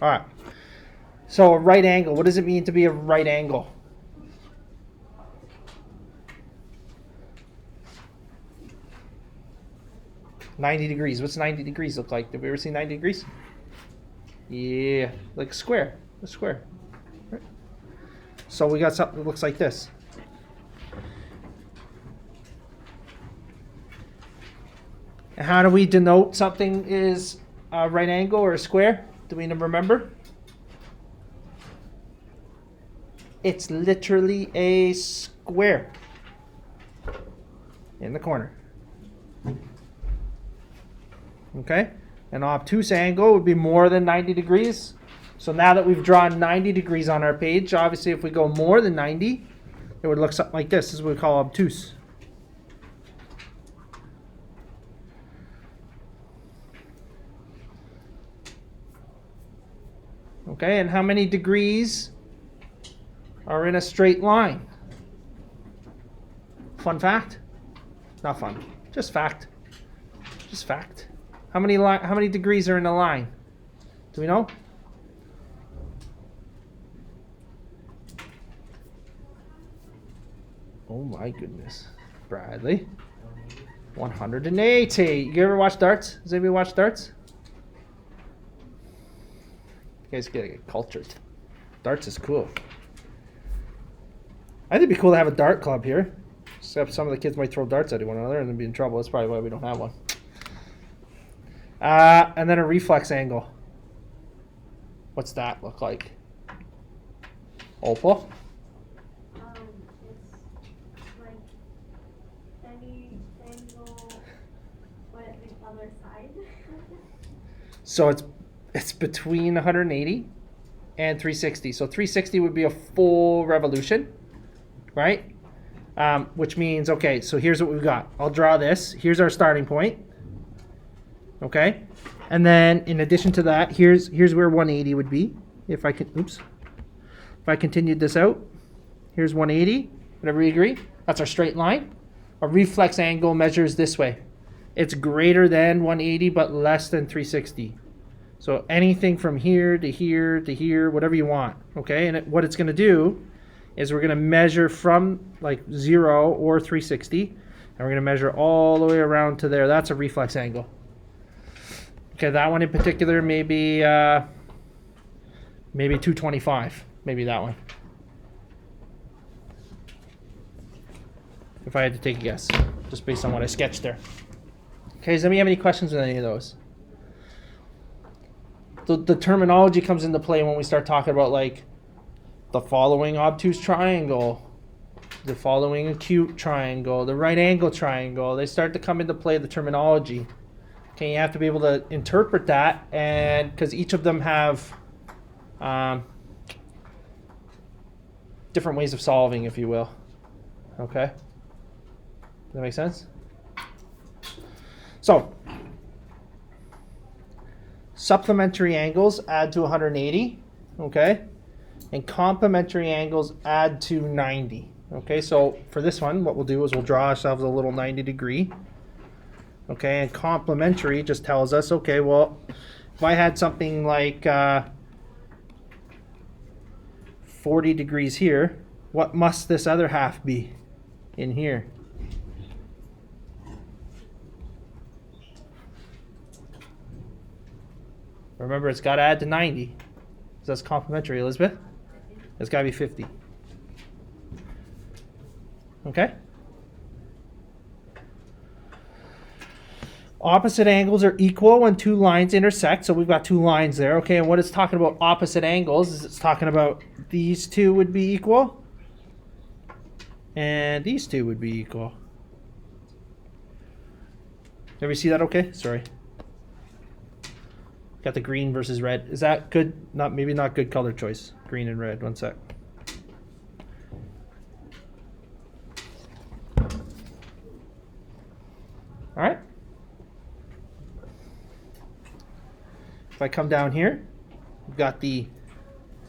All right. So a right angle, what does it mean to be a right angle? $90. What's 90 degrees look like? Have we ever seen 90 degrees? Yeah, like a square. A square. Right. So we got something that looks like this. And how do we denote something is a right angle or a square? Do we remember? It's literally a square in the corner. Okay? An obtuse angle would be more than 90 degrees. So now that we've drawn 90 degrees on our page, obviously if we go more than 90, it would look something like this. This is what we call obtuse. Okay, and how many degrees are in a straight line? Fun fact? Not fun. Just fact. Just fact. How many degrees are in a line? Do we know? Oh my goodness. Bradley. 180. You ever watch darts? Does anybody watch darts? You guys get cultured. Darts is cool. I think it'd be cool to have a dart club here. Except some of the kids might throw darts at one another and then be in trouble. That's probably why we don't have one. And then a reflex angle. What's that look like? Opal? It's like any angle, but the other side. So it's between 180 and 360. So 360 would be a full revolution, right? Which means, okay, so here's what we've got. I'll draw this. Here's our starting point. Okay? And then in addition to that, here's where 180 would be. If I continued this out, here's 180. Would everybody agree? That's our straight line. A reflex angle measures this way. It's greater than 180 but less than 360. So anything from here to here to here, whatever you want. Okay? And what it's going to do is we're going to measure from like 0 or 360, and we're going to measure all the way around to there. That's a reflex angle. Okay, that one in particular, maybe 225. Maybe that one. If I had to take a guess, just based on what I sketched there. Okay, does anybody have any questions with any of those? The terminology comes into play when we start talking about like the following obtuse triangle, the following acute triangle, the right angle triangle. They start to come into play, the terminology. Okay, you have to be able to interpret that, and because each of them have different ways of solving, if you will. Okay? Does that make sense? So, supplementary angles add to 180, okay? And complementary angles add to 90. Okay, so for this one, what we'll do is we'll draw ourselves a little 90 degree. Okay, and complementary just tells us, okay, well, if I had something like 40 degrees here, what must this other half be in here? Remember, it's got to add to 90. So that's complementary, Elizabeth. It's got to be 50. Okay? Opposite angles are equal when two lines intersect. So we've got two lines there. Okay, and what it's talking about opposite angles is it's talking about these two would be equal. And these two would be equal. Everybody see that okay? Sorry. Got the green versus red. Is that good? Maybe not good color choice. Green and red. One sec. All right. If I come down here, we've got the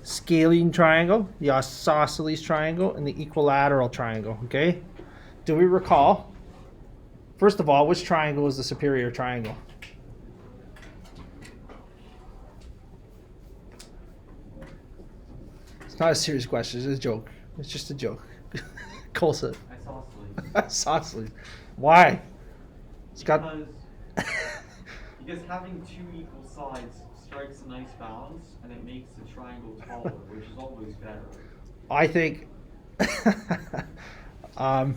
scalene triangle, the isosceles triangle, and the equilateral triangle. Okay. Do we recall? First of all, which triangle is the superior triangle? not a serious question. It's a joke. It's just a joke. Cole said. I saw sleeves. Isosceles. Why? It's got. Because having two equal sides strikes a nice balance, and it makes the triangle taller, which is always better. I think. That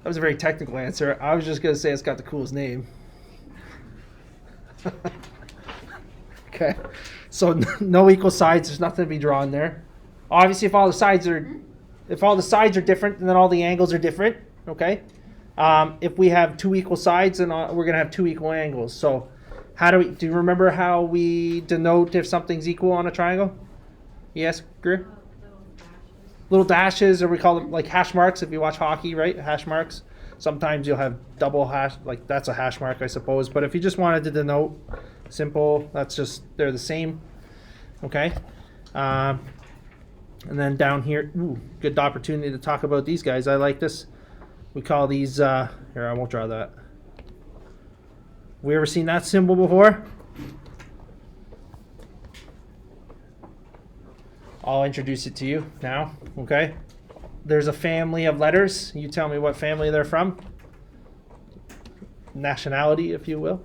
was a very technical answer. I was just gonna say it's got the coolest name. Okay, so no equal sides. There's nothing to be drawn there. Obviously, if all the sides are different, then all the angles are different. Okay. If we have two equal sides, then we're gonna have two equal angles. So, do you remember how we denote if something's equal on a triangle? Yes, Greer? Little dashes, or we call them like hash marks if you watch hockey, right? Hash marks. Sometimes you'll have double hash, like that's a hash mark, I suppose. But if you just wanted to denote simple, that's just, they're the same. Okay. And then down here, good opportunity to talk about these guys. I like this. We call these, here, I won't draw that. We ever seen that symbol before? I'll introduce it to you now, okay? There's a family of letters. You tell me what family they're from. Nationality, if you will.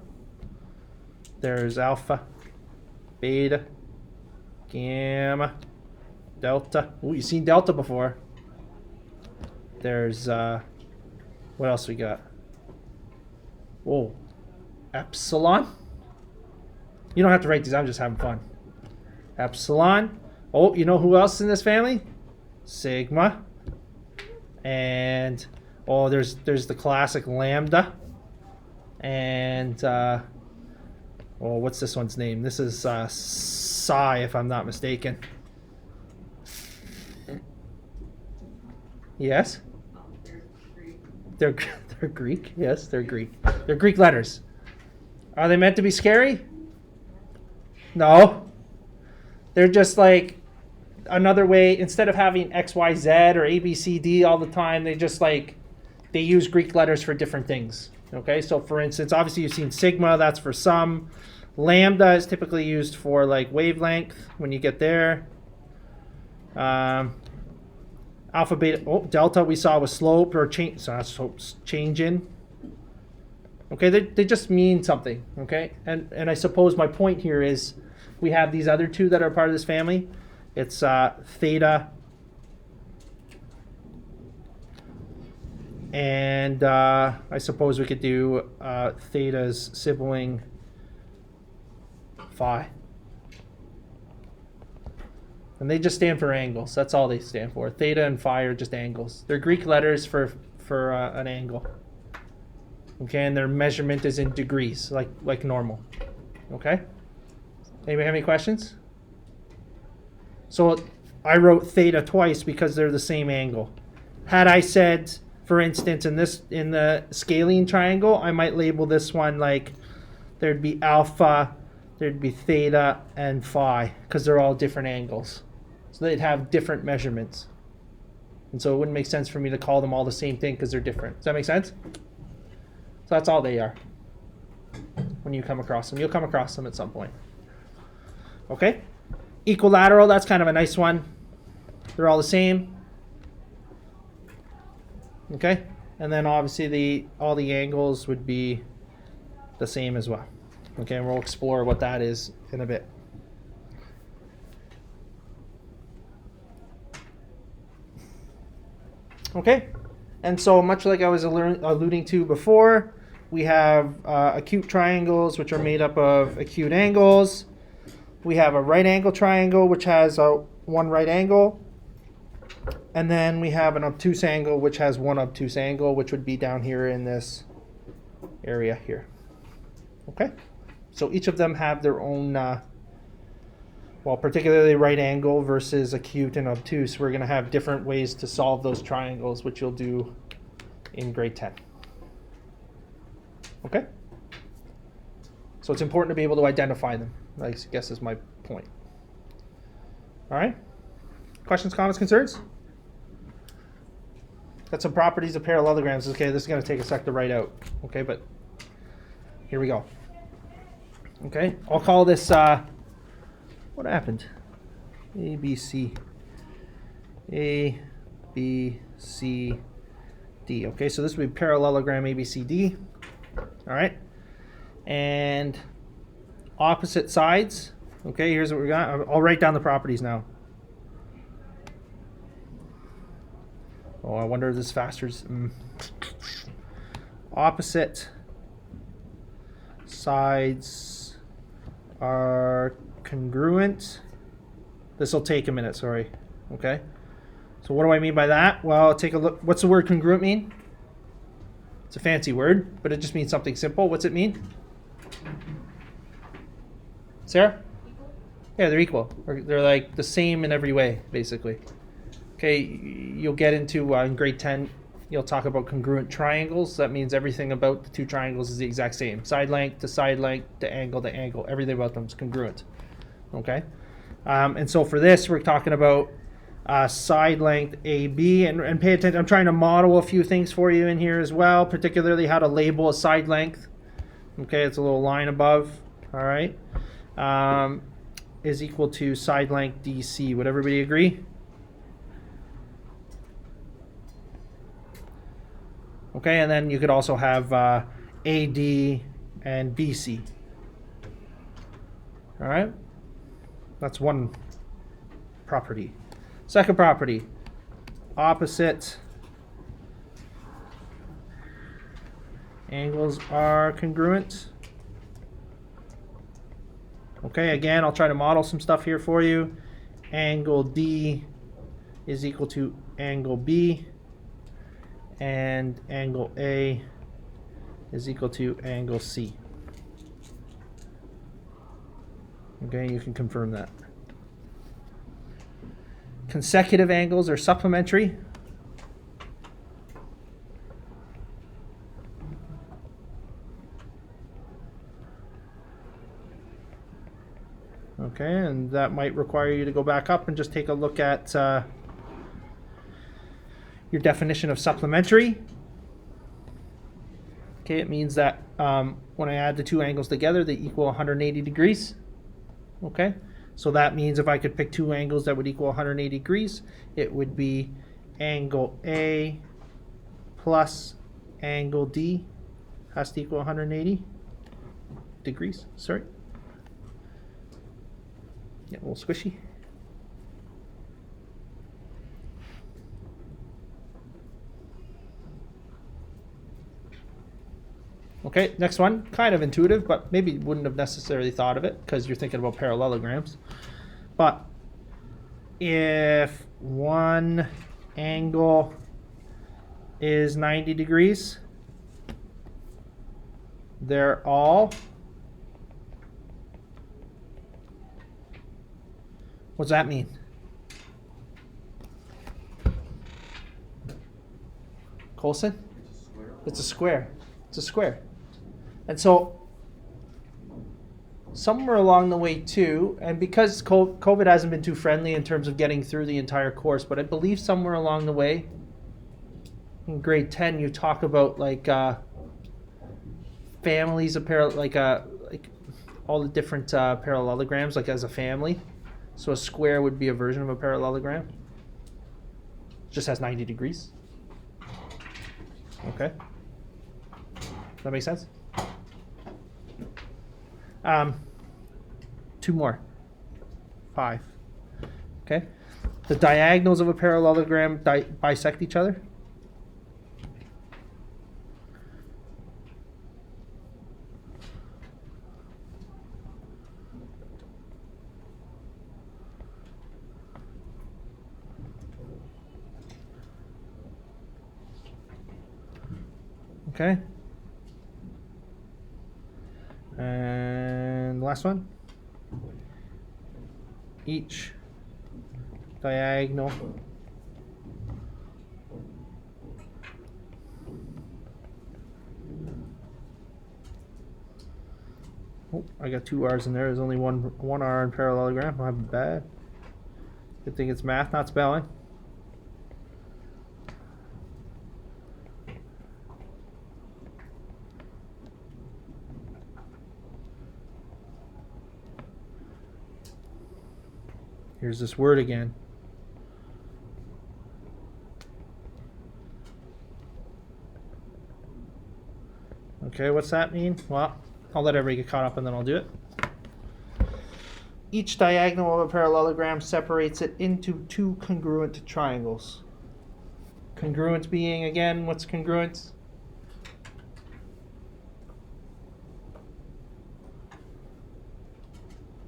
There's alpha, beta, gamma, delta. Ooh, you've seen delta before. There's, what else we got? Whoa, epsilon. You don't have to write these, I'm just having fun. Epsilon. Oh, you know who else in this family? Sigma. And there's the classic lambda. And what's this one's name? This is psi, if I'm not mistaken. Yes. They're Greek. Yes, they're Greek. They're Greek letters. Are they meant to be scary? No. They're just like another way, instead of having X, Y, Z or A, B, C, D all the time, they use Greek letters for different things. Okay, so for instance, obviously you've seen sigma, that's for sum. Lambda is typically used for like wavelength when you get there. Alpha, beta, delta we saw was slope or change, so that's change in. Okay, they just mean something, okay? And I suppose my point here is we have these other two that are part of this family. It's theta and I suppose we could do theta's sibling phi. And they just stand for angles. That's all they stand for. Theta and phi are just angles. They're Greek letters for an angle. Okay, and their measurement is in degrees, like normal. Okay? Anybody have any questions? So I wrote theta twice because they're the same angle. Had I said, for instance, in the scalene triangle, I might label this one like there'd be alpha, there'd be theta, and phi, because they're all different angles. So they'd have different measurements. And so it wouldn't make sense for me to call them all the same thing because they're different. Does that make sense? So that's all they are. When you come across them, you'll come across them at some point. Okay? Equilateral, that's kind of a nice one. They're all the same. Okay? And then obviously all the angles would be the same as well. Okay, and we'll explore what that is in a bit. Okay? And so much like I was alluding to before, we have acute triangles, which are made up of acute angles. We have a right angle triangle, which has one right angle. And then we have an obtuse angle, which has one obtuse angle, which would be down here in this area here. Okay? So each of them have their own, particularly right angle versus acute and obtuse. We're going to have different ways to solve those triangles, which you'll do in grade 10. Okay? So it's important to be able to identify them, I guess is my point. All right? Questions, comments, concerns? Got some properties of parallelograms. Okay, this is going to take a sec to write out. Okay, but here we go. Okay, I'll call this, what happened? A, B, C. A, B, C, D. Okay, so this would be parallelogram ABCD. All right. And opposite sides. Okay, here's what we got. I'll write down the properties now. Oh, I wonder if this is faster. Opposite sides are congruent. This will take a minute, sorry. Okay. So what do I mean by that? Well, take a look. What's the word congruent mean? It's a fancy word, but it just means something simple. What's it mean? Sarah? Equal? Yeah, they're equal. Or they're like the same in every way, basically. Okay, you'll get into in grade 10, you'll talk about congruent triangles. That means everything about the two triangles is the exact same. Side length to side length to angle, everything about them is congruent. Okay? And so for this, we're talking about side length AB, and pay attention. I'm trying to model a few things for you in here as well, particularly how to label a side length. Okay, it's a little line above. All right, is equal to side length DC. Would everybody agree? Okay, and then you could also have AD and BC. All right, that's one property. Second property, opposite angles are congruent. Okay, again, I'll try to model some stuff here for you. Angle D is equal to angle B, and angle A is equal to angle C. Okay, you can confirm that. Consecutive angles are supplementary. Okay, and that might require you to go back up and just take a look at your definition of supplementary. Okay, it means that when I add the two angles together, they equal 180 degrees. Okay, so that means if I could pick two angles that would equal 180 degrees, it would be angle A plus angle D has to equal 180 degrees. Sorry. Yeah, a little squishy. Okay, next one, kind of intuitive, but maybe you wouldn't have necessarily thought of it because you're thinking about parallelograms. But if one angle is 90 degrees, they're all, what's that mean? Colson? It's a square. It's a square. And so somewhere along the way too, and because COVID hasn't been too friendly in terms of getting through the entire course, but I believe somewhere along the way in grade 10 you talk about like families of like all the different parallelograms like as a family. So a square would be a version of a parallelogram. It just has 90 degrees. Okay. Does that make sense? Two more. 5. Okay. The diagonals of a parallelogram bisect each other. Okay. And the last one. Each diagonal I got 2 R's in there. There's only one R in parallelogram. My bad. Good thing it's math, not spelling. Here's this word again. Okay, what's that mean? Well, I'll let everybody get caught up and then I'll do it. Each diagonal of a parallelogram separates it into two congruent triangles. Congruent being, again, what's congruent?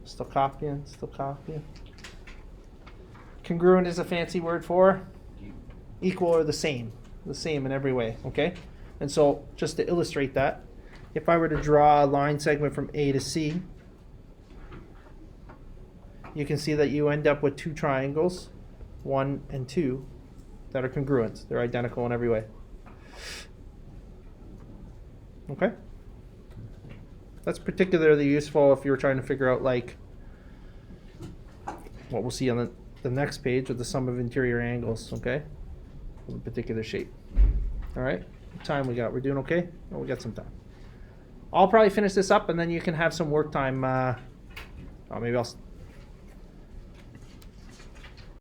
Still copying. Congruent is a fancy word for equal or the same in every way, okay? And so just to illustrate that, if I were to draw a line segment from A to C, you can see that you end up with two triangles, 1 and 2, that are congruent. They're identical in every way. Okay? That's particularly useful if you're trying to figure out, like, what we'll see on the next page with the sum of interior angles, okay? Of a particular shape. All right? What time we got? We're doing okay? Oh, we got some time. I'll probably finish this up and then you can have some work time. Maybe I'll